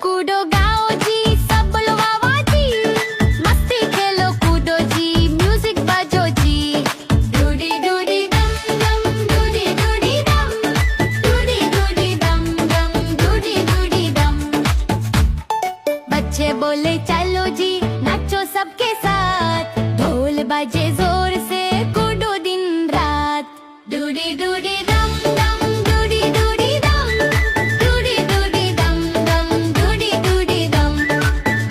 कूदो गाओ जी, सब बोलो वाह वाह जी। मस्ती खेलो कूदो जी, म्यूजिक बजो जी। डूडी डूडी डम डम, डूडी डूडी डम, डूडी डूडी डम डम, डूडी डूडी डम। बच्चे बोले चलो जी, नाचो सबके साथ। ढोल बजे जोर से, कूदो दिन रात। डूडी डूडी डम डम, डूडी डूडी डम, डूडी डूडी डम डम, डूडी डूडी डम।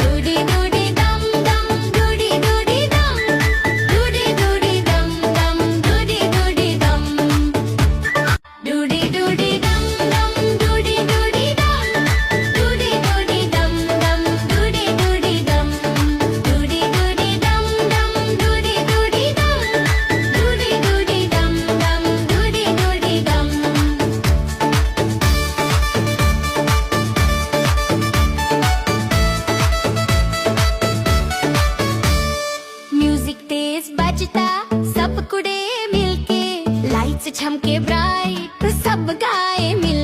डूडी डूडी डम डम, डूडी डूडी डम, डूडी डूडी डम डम, डूडी डूडी डम। डूडी डूडी डम डम, डूडी डूडी डम, डूडी डूडी डम डम, डूडी डूडी डम। डूडी डूडी डम डम, डूडी डूडी डम, डूडी डूडी डम डम, डूडी डूडी डम। म्यूजिक तेज बजता, सब कुड़े मिलके। लाइट्स चमके ब्राइट, सब गाए मिल